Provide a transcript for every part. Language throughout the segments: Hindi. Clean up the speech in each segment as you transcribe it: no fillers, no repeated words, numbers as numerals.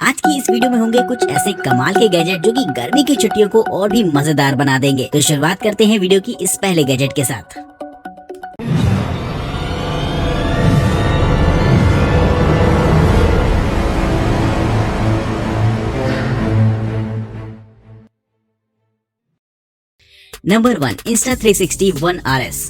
आज की इस वीडियो में होंगे कुछ ऐसे कमाल के गैजेट जो कि गर्मी की छुट्टियों को और भी मजेदार बना देंगे। तो शुरुआत करते हैं वीडियो की इस पहले गैजेट के साथ। Number 1 Insta360 ONE RS।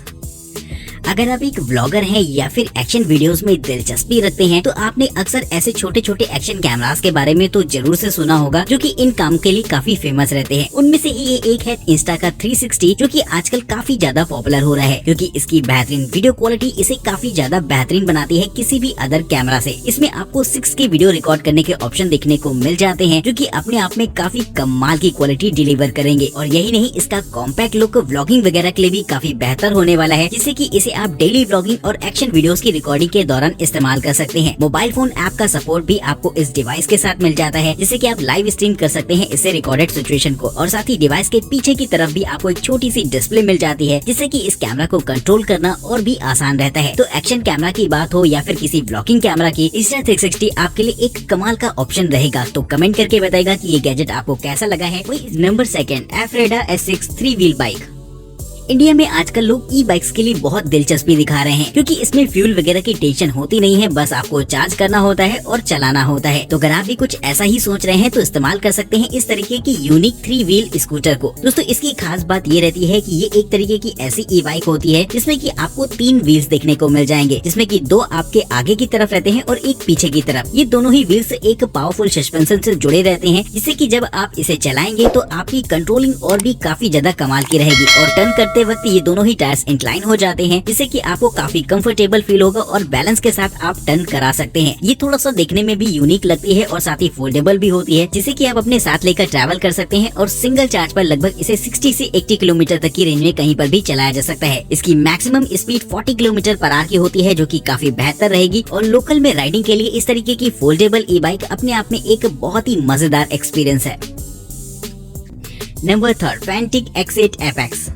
अगर आप एक व्लॉगर हैं या फिर एक्शन वीडियोस में दिलचस्पी रखते हैं तो आपने अक्सर ऐसे छोटे छोटे एक्शन कैमरास के बारे में तो जरूर से सुना होगा जो कि इन काम के लिए काफी फेमस रहते हैं। उनमें से ही ये एक है इंस्टा का 360 जो कि आजकल काफी ज्यादा पॉपुलर हो रहा है क्योंकि इसकी बेहतरीन वीडियो क्वालिटी इसे काफी ज्यादा बेहतरीन बनाती है किसी भी अदर कैमरा से। इसमें आपको 6K वीडियो रिकॉर्ड करने के ऑप्शन देखने को मिल जाते हैं जो कि अपने आप में काफी कमाल की क्वालिटी डिलीवर करेंगे। और यही नहीं, इसका कॉम्पैक्ट लुक व्लॉगिंग वगैरह के लिए भी काफी बेहतर होने वाला है, जिससे कि इसे आप डेली व्लॉगिंग और एक्शन वीडियोस की रिकॉर्डिंग के दौरान इस्तेमाल कर सकते हैं। मोबाइल फोन ऐप का सपोर्ट भी आपको इस डिवाइस के साथ मिल जाता है, जिससे कि आप लाइव स्ट्रीम कर सकते हैं इससे रिकॉर्डेड सिचुएशन को। और साथ ही डिवाइस के पीछे की तरफ भी आपको एक छोटी सी डिस्प्ले मिल जाती है, जिससे कि इस कैमरा को कंट्रोल करना और भी आसान रहता है। तो एक्शन कैमरा की बात हो या फिर किसी व्लॉगिंग कैमरा की, Insta360 आपके लिए एक कमाल का ऑप्शन रहेगा। तो कमेंट करके बताएगा कि ये गैजेट आपको कैसा लगा है। Number 2 एफ्रेडा S6 3 wheel bike. India में आजकल लोग ई बाइक्स के लिए बहुत दिलचस्पी दिखा रहे हैं क्योंकि इसमें फ्यूल वगैरह की टेंशन होती नहीं है, बस आपको चार्ज करना होता है और चलाना होता है। तो अगर आप भी कुछ ऐसा ही सोच रहे हैं तो इस्तेमाल कर सकते हैं इस तरीके की यूनिक 3 व्हील स्कूटर को। दोस्तों, इसकी खास बात ये रहती है कि ये एक तरीके की ऐसी ई बाइक होती है जिसमें कि आपको 3 व्हील्स देखने को मिल जाएंगे, जिसमें कि 2 आपके आगे की तरफ रहते हैं और एक पीछे की तरफ। ये दोनों ही व्हील्स एक पावरफुल सस्पेंशन से जुड़े रहते हैं, जिससे कि जब आप इसे चलाएंगे तो आपकी कंट्रोलिंग और भी काफी ज्यादा कमाल की रहेगी। और टर्न करते वक्त ये दोनों टायर्स इंक्लाइन हो जाते हैं, जिससे कि आपको काफी कंफर्टेबल फील होगा और बैलेंस के साथ आप टर्न करा सकते हैं। ये थोड़ा सा देखने में भी यूनिक लगती है और साथ ही फोल्डेबल भी होती है, जिससे कि आप अपने साथ लेकर ट्रैवल कर सकते हैं। और सिंगल चार्ज पर लगभग इसे 60 से 80 किलोमीटर तक की रेंज में कहीं पर भी चलाया जा सकता है। इसकी maximum speed 40 kilometre per hour की होती है, जो कि काफी बेहतर रहेगी। और लोकल में राइडिंग के लिए इस तरीके की फोल्डेबल ई बाइक अपने आप में एक बहुत ही मजेदार एक्सपीरियंस है। Number 3 फैंटिक X8 FX।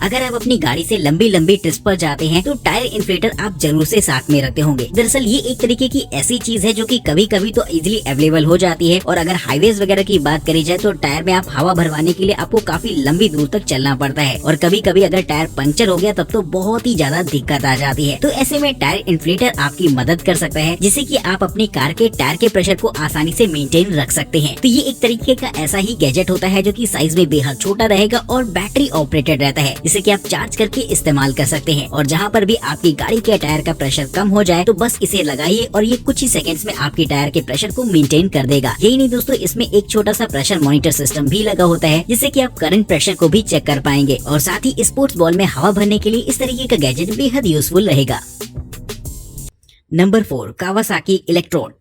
अगर आप अपनी गाड़ी से लंबी लंबी ट्रिप पर जाते हैं तो टायर इन्फ्लेटर आप जरूर से साथ में रखते होंगे। दरअसल ये एक तरीके की ऐसी चीज है जो कि कभी कभी तो इजीली अवेलेबल हो जाती है। और अगर हाईवेज वगैरह की बात करी जाए तो टायर में आप हवा भरवाने के लिए आपको काफी लंबी दूर तक चलना पड़ता है। और कभी कभी अगर टायर पंक्चर हो गया तब तो बहुत ही ज्यादा दिक्कत आ जाती है। तो ऐसे में टायर इन्फ्लेटर आपकी मदद कर सकता है, जिससे कि आप अपनी कार के टायर के प्रेशर को आसानी से मेंटेन रख सकते हैं। तो ये एक तरीके का ऐसा ही गैजेट होता है जो कि साइज में बेहद छोटा रहेगा और बैटरी ऑपरेटेड रहता है, जिससे कि आप चार्ज करके इस्तेमाल कर सकते हैं। और जहाँ पर भी आपकी गाड़ी के टायर का प्रेशर कम हो जाए तो बस इसे लगाइए और ये कुछ ही सेकंड्स में आपके टायर के प्रेशर को मेंटेन कर देगा। यही नहीं दोस्तों, इसमें एक छोटा सा प्रेशर मॉनिटर सिस्टम भी लगा होता है, जिससे कि आप करंट प्रेशर को भी चेक कर पाएंगे। और साथ ही स्पोर्ट्स बॉल में हवा भरने के लिए इस तरीके का गैजेट बेहद यूजफुल रहेगा। Number 4 Kawasaki electrode.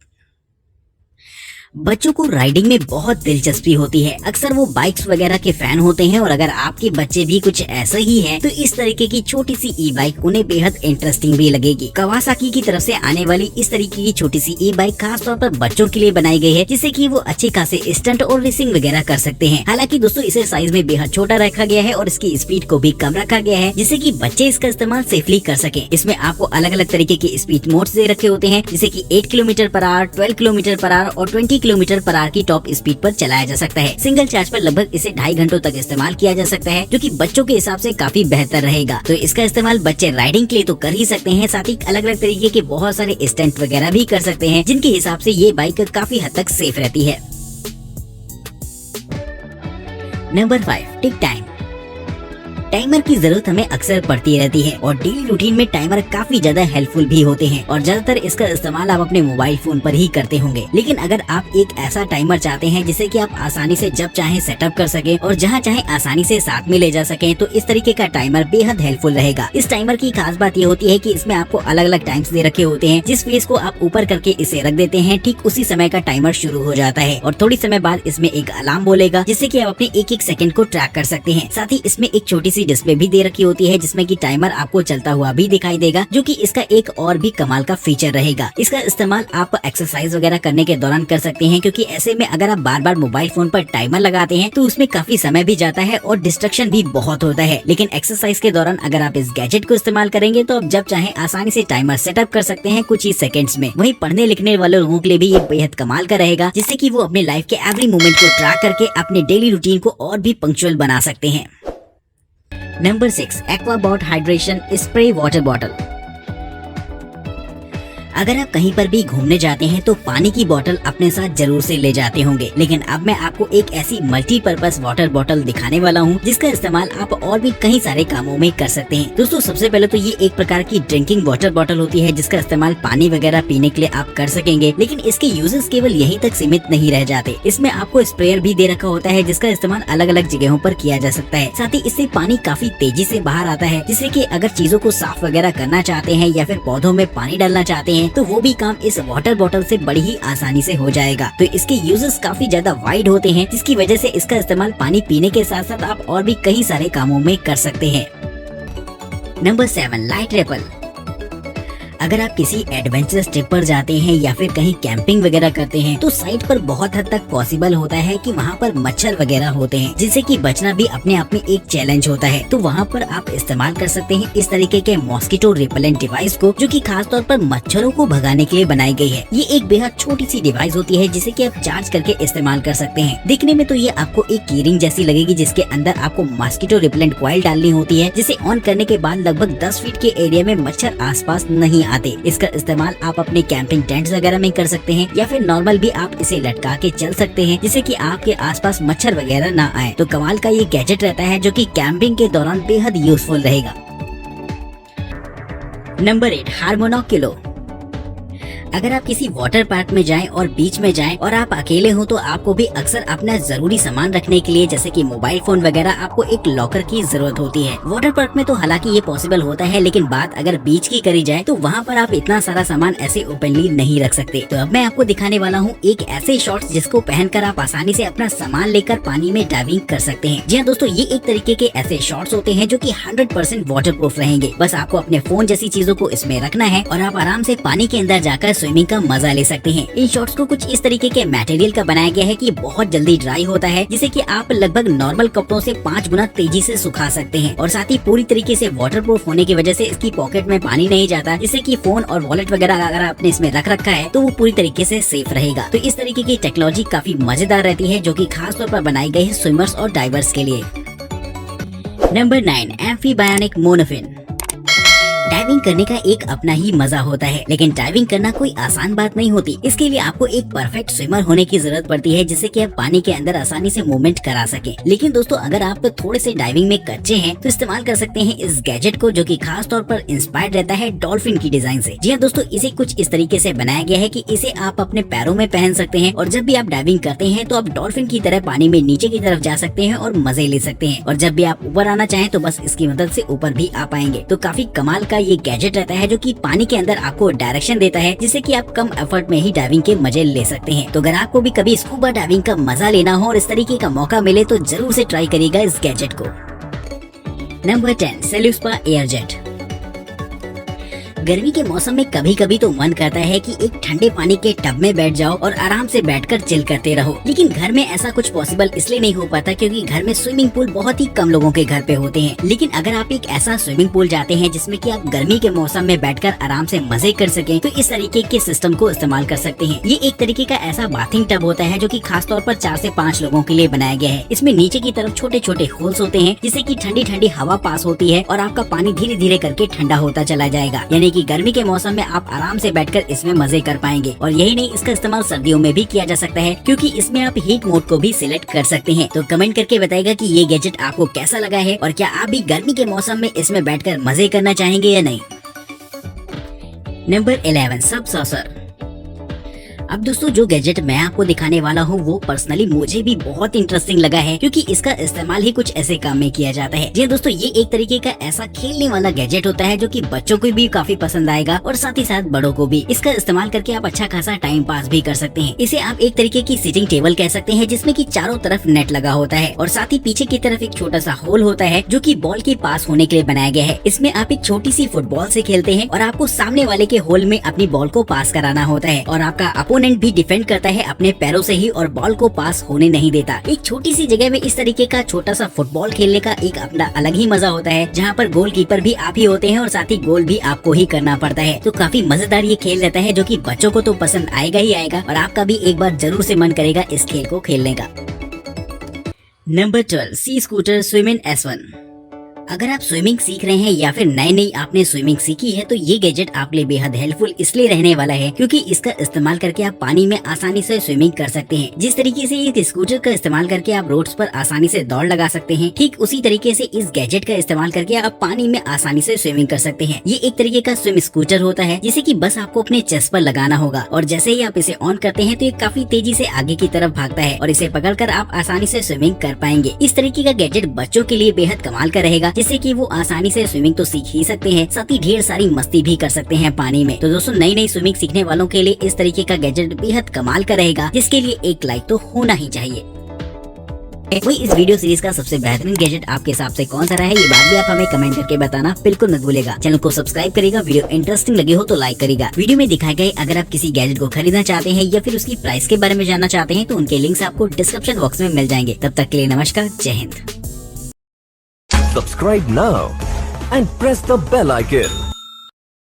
बच्चों को राइडिंग में बहुत दिलचस्पी होती है, अक्सर वो बाइक्स वगैरह के फैन होते हैं। और अगर आपके बच्चे भी कुछ ऐसे ही हैं तो इस तरीके की छोटी सी ई बाइक उन्हें बेहद इंटरेस्टिंग भी लगेगी। कावासाकी की तरफ से आने वाली इस तरीके की छोटी सी ई बाइक खास तौर पर बच्चों के लिए बनाई गई है, जिससे कि वो अच्छे खासे स्टंट और रेसिंग वगैरह कर सकते हैं। हालांकि दोस्तों, इसे साइज में बेहद छोटा रखा गया है और इसकी स्पीड को भी कम रखा गया है, जिससे कि बच्चे इसका इस्तेमाल सेफली कर सके। इसमें आपको अलग अलग तरीके के स्पीड मोड्स दे रखे होते हैं, जैसे कि 8 kilometre per hour, 12 kilometre per hour और 20 किलोमीटर पर आवर की टॉप स्पीड पर चलाया जा सकता है। सिंगल चार्ज पर लगभग इसे 2.5 घंटों तक इस्तेमाल किया जा सकता है, जो कि बच्चों के हिसाब से काफी बेहतर रहेगा। तो इसका इस्तेमाल बच्चे राइडिंग के लिए तो कर ही सकते हैं, साथ ही अलग अलग तरीके के बहुत सारे स्टंट वगैरह भी कर सकते हैं, जिनके हिसाब से ये बाइक काफी हद तक सेफ रहती है। नंबर 5 टिक टाइम। टाइमर की जरूरत हमें अक्सर पड़ती रहती है और डेली रूटीन में टाइमर काफी ज्यादा हेल्पफुल भी होते हैं। और ज्यादातर इसका इस्तेमाल आप अपने मोबाइल फोन पर ही करते होंगे। लेकिन अगर आप एक ऐसा टाइमर चाहते हैं जिसे कि आप आसानी से जब चाहे सेटअप कर सकें और जहां चाहे आसानी से साथ में ले जा सकें, तो इस तरीके का टाइमर बेहद हेल्पफुल रहेगा। इस टाइमर की खास बात ये होती है कि इसमें आपको अलग अलग टाइम्स दे रखे होते हैं। जिस फेस को आप ऊपर करके इसे रख देते हैं, ठीक उसी समय का टाइमर शुरू हो जाता है और थोड़ी समय बाद इसमें एक अलार्म बोलेगा, जिससे कि आप अपने एक एक सेकंड को ट्रैक कर सकते हैं। साथ ही इसमें एक छोटी सी सी डिस्प्ले भी दे रखी होती है जिसमें कि टाइमर आपको चलता हुआ भी दिखाई देगा, जो कि इसका एक और भी कमाल का फीचर रहेगा। इसका इस्तेमाल आप एक्सरसाइज वगैरह करने के दौरान कर सकते हैं, क्योंकि ऐसे में अगर आप बार बार मोबाइल फोन पर टाइमर लगाते हैं तो उसमें काफी समय भी जाता है और डिस्ट्रक्शन भी बहुत होता है। लेकिन एक्सरसाइज के दौरान अगर आप इस गैजेट को इस्तेमाल करेंगे तो आप जब चाहे आसानी से टाइमर सेटअप कर सकते हैं कुछ ही सेकंड्स में। वहीं पढ़ने लिखने वाले लोगों के लिए भी ये बेहद कमाल का रहेगा, जिससे कि वो अपने लाइफ के एवरी मोमेंट को ट्रैक करके अपने डेली रूटीन को और भी पंक्चुअल बना सकते हैं। Number 6, Aquabot hydration spray water bottle. अगर आप कहीं पर भी घूमने जाते हैं तो पानी की बोतल अपने साथ जरूर से ले जाते होंगे, लेकिन अब मैं आपको एक ऐसी मल्टीपर्पज वाटर बोतल दिखाने वाला हूं जिसका इस्तेमाल आप और भी कई सारे कामों में कर सकते हैं। दोस्तों, सबसे पहले तो ये एक प्रकार की ड्रिंकिंग वाटर बोतल होती है जिसका इस्तेमाल पानी वगैरह पीने के लिए आप कर सकेंगे, लेकिन इसके यूजेस केवल यहीं तक सीमित नहीं रह जाते। इसमें आपको स्प्रेयर भी दे रखा होता है जिसका इस्तेमाल अलग अलग जगहों पर किया जा सकता है। साथ ही इससे पानी काफी तेजी से बाहर आता है, जिससे कि अगर चीजों को साफ वगैरह करना चाहते हैं या फिर पौधों में पानी डालना चाहते हैं तो वो भी काम इस वाटर बॉटल से बड़ी ही आसानी से हो जाएगा। तो इसके यूजेस काफी ज्यादा वाइड होते हैं, जिसकी वजह से इसका इस्तेमाल पानी पीने के साथ साथ आप और भी कई सारे कामों में कर सकते हैं। Number 7, light REPL. अगर आप किसी एडवेंचरस ट्रिप पर जाते हैं या फिर कहीं कैंपिंग वगैरह करते हैं तो साइट पर बहुत हद तक पॉसिबल होता है कि वहाँ पर मच्छर वगैरह होते हैं, जिनसे कि बचना भी अपने आप में एक चैलेंज होता है। तो वहाँ पर आप इस्तेमाल कर सकते हैं इस तरीके के मॉस्किटो रिपेलेंट डिवाइस को, जो कि खास तौर पर मच्छरों को भगाने के लिए बनाई गई है। ये एक बेहद छोटी सी डिवाइस होती है जिसे कि आप चार्ज करके इस्तेमाल कर सकते हैं। दिखने में तो ये आपको एक कीरिंग जैसी लगेगी, जिसके अंदर आपको मॉस्किटो रिपेलेंट कॉइल डालनी होती है, जिसे ऑन करने के बाद लगभग 10 फीट के एरिया में मच्छर आसपास नहीं आते। इसका इस्तेमाल आप अपने कैंपिंग टेंट्स वगैरह में कर सकते हैं या फिर नॉर्मल भी आप इसे लटका के चल सकते हैं, जिससे कि आपके आसपास मच्छर वगैरह ना आए। तो कमाल का ये गैजेट रहता है जो कि कैंपिंग के दौरान बेहद यूजफुल रहेगा। नंबर 8, हार्मोनोक्यूलो। अगर आप किसी वाटर पार्क में जाएं और बीच में जाएं और आप अकेले हो तो आपको भी अक्सर अपना जरूरी सामान रखने के लिए जैसे कि मोबाइल फोन वगैरह आपको एक लॉकर की जरूरत होती है। वाटर पार्क में तो हालांकि ये पॉसिबल होता है, लेकिन बात अगर बीच की करी जाए तो वहाँ पर आप इतना सारा सामान ऐसे ओपनली नहीं रख सकते। तो अब मैं आपको दिखाने वाला हूँ एक ऐसे शॉर्ट्स जिसको पहनकर आप आसानी से अपना सामान लेकर पानी में डाइविंग कर सकते हैं। जी हाँ दोस्तों, ये एक तरीके के ऐसे शॉर्ट्स होते हैं जो कि 100% वाटर प्रूफ रहेंगे। बस आपको अपने फोन जैसी चीजों को इसमें रखना है और आप आराम से पानी के अंदर जाकर स्विमिंग का मजा ले सकते हैं। इन शॉर्ट्स को कुछ इस तरीके के मटेरियल का बनाया गया है कि बहुत जल्दी ड्राई होता है, जिसे कि आप लगभग नॉर्मल कपड़ों से 5 गुना तेजी से सुखा सकते हैं। और साथ ही पूरी तरीके से वाटरप्रूफ होने की वजह से इसकी पॉकेट में पानी नहीं जाता, जिससे कि फोन और वॉलेट वगैरह अगर आपने इसमें रख रखा है तो वो पूरी तरीके से सेफ रहेगा। तो इस तरीके की टेक्नोलॉजी काफी मजेदार रहती है, जो कि खास तौर पर बनाई गई है स्विमर्स और डाइवर्स के लिए। नंबर 9, एम्फीबायोनिक मोनोफिन। डाइविंग करने का एक अपना ही मजा होता है, लेकिन डाइविंग करना कोई आसान बात नहीं होती। इसके लिए आपको एक परफेक्ट स्विमर होने की जरूरत पड़ती है, जिससे कि आप पानी के अंदर आसानी से मूवमेंट करा सके। लेकिन दोस्तों, अगर आप थोड़े से डाइविंग में कच्चे हैं तो इस्तेमाल कर सकते हैं इस गैजेट को, जो कि खास तौर पर इंस्पायर्ड रहता है डॉल्फिन की डिजाइन से। जी हाँ दोस्तों, इसे कुछ इस तरीके से बनाया गया है कि इसे आप अपने पैरों में पहन सकते हैं और जब भी आप डाइविंग करते हैं तो आप डॉल्फिन की तरह पानी में नीचे की तरफ जा सकते हैं और मजे ले सकते हैं। और जब भी आप ऊपर आना चाहें तो बस इसकी मदद से ऊपर भी आ पाएंगे। तो काफी कमाल का ये गैजेट रहता है जो कि पानी के अंदर आपको डायरेक्शन देता है, जिससे कि आप कम एफर्ट में ही डाइविंग के मजे ले सकते हैं। तो अगर आपको भी कभी स्कूबा डाइविंग का मजा लेना हो और इस तरीके का मौका मिले तो जरूर से ट्राई करिएगा इस गैजेट को। नंबर 10, सेल्यूस्पा एयर जेट। गर्मी के मौसम में कभी कभी तो मन करता है कि एक ठंडे पानी के टब में बैठ जाओ और आराम से बैठकर चिल करते रहो, लेकिन घर में ऐसा कुछ पॉसिबल इसलिए नहीं हो पाता क्योंकि घर में स्विमिंग पूल बहुत ही कम लोगों के घर पे होते हैं। लेकिन अगर आप एक ऐसा स्विमिंग पूल जाते हैं जिसमें कि आप गर्मी के मौसम में बैठकर आराम से मजे कर सकें, तो इस तरीके के सिस्टम को इस्तेमाल कर सकते हैं। ये एक तरीके का ऐसा बाथिंग टब होता है जो कि खास तौर पर 4 से 5 लोगों के लिए बनाया गया है। इसमें नीचे की तरफ छोटे छोटे होल्स होते हैं, जिससे कि ठंडी ठंडी हवा पास होती है और आपका पानी धीरे धीरे करके ठंडा होता चला जाएगा। यानी कि गर्मी के मौसम में आप आराम से बैठकर इसमें मजे कर पाएंगे। और यही नहीं, इसका इस्तेमाल सर्दियों में भी किया जा सकता है, क्योंकि इसमें आप हीट मोड को भी सिलेक्ट कर सकते हैं। तो कमेंट करके बताइएगा कि ये गैजेट आपको कैसा लगा है और क्या आप भी गर्मी के मौसम में इसमें बैठकर मजे करना चाहेंगे या नहीं। नंबर 11, सब सॉसर। अब दोस्तों जो गैजेट मैं आपको दिखाने वाला हूँ वो पर्सनली मुझे भी बहुत इंटरेस्टिंग लगा है, क्योंकि इसका इस्तेमाल ही कुछ ऐसे काम में किया जाता है। जी दोस्तों, ये एक तरीके का ऐसा खेलने वाला गैजेट होता है जो कि बच्चों को भी काफी पसंद आएगा और साथ ही साथ बड़ों को भी। इसका इस्तेमाल करके आप अच्छा खासा टाइम पास भी कर सकते हैं। इसे आप एक तरीके की सिटिंग टेबल कह सकते हैं, जिसमें की चारों तरफ नेट लगा होता है और साथ ही पीछे की तरफ एक छोटा सा होल होता है जो कि बॉल के पास होने के लिए बनाया गया है। इसमें आप एक छोटी सी फुटबॉल से खेलते हैं और आपको सामने वाले के होल में अपनी बॉल को पास कराना होता है और आपका अपोनेंट भी डिफेंड करता है अपने पैरों से ही और बॉल को पास होने नहीं देता। एक छोटी सी जगह में इस तरीके का छोटा सा फुटबॉल खेलने का एक अपना अलग ही मजा होता है, जहाँ पर गोलकीपर भी आप ही होते हैं और साथ ही गोल भी आपको ही करना पड़ता है। तो काफी मजेदार ये खेल रहता है जो कि बच्चों को तो पसंद आएगा ही आएगा और आपका भी एक बार जरूर से मन करेगा इस खेल को खेलने का। नंबर 12, सी स्कूटर स्विमिंग S1। अगर आप स्विमिंग सीख रहे हैं या फिर नई आपने स्विमिंग सीखी है तो ये गैजेट आपके लिए बेहद हेल्पफुल इसलिए रहने वाला है क्योंकि इसका इस्तेमाल करके आप पानी में आसानी से स्विमिंग कर सकते हैं। जिस तरीके से इस स्कूटर का इस्तेमाल करके आप रोड्स पर आसानी से दौड़ लगा सकते हैं, ठीक उसी तरीके से इस गैजेट का इस्तेमाल करके आप पानी में आसानी से स्विमिंग कर सकते हैं। ये एक तरीके का स्विम स्कूटर होता है जिसे की बस आपको अपने चेस्ट पर लगाना होगा और जैसे ही आप इसे ऑन करते हैं तो ये काफी तेजी से आगे की तरफ भागता है और इसे पकड़कर आप आसानी से स्विमिंग कर पाएंगे। इस तरीके का गैजेट बच्चों के लिए बेहद कमाल का रहेगा, जिससे कि वो आसानी से स्विमिंग तो सीख ही सकते हैं, साथ ही ढेर सारी मस्ती भी कर सकते हैं पानी में। तो दोस्तों नई स्विमिंग सीखने वालों के लिए इस तरीके का गैजेट बेहद कमाल का रहेगा, जिसके लिए एक लाइक तो होना ही चाहिए। वही इस वीडियो सीरीज का सबसे बेहतरीन गैजेट आपके हिसाब से कौन सा रहा है, ये बात भी आप हमें कमेंट करके बताना बिल्कुल मत भूलेगा। चैनल को सब्सक्राइब करेगा, वीडियो इंटरेस्टिंग लगे हो तो लाइक करेगा। वीडियो में दिखाए गए अगर आप किसी गैजेट को खरीदना चाहते हैं या फिर उसकी प्राइस के बारे में जानना चाहते हैं तो उनके लिंक्स आपको डिस्क्रिप्शन बॉक्स में मिल जाएंगे। तब तक के लिए नमस्कार, जय Hind. Subscribe now and press the bell icon.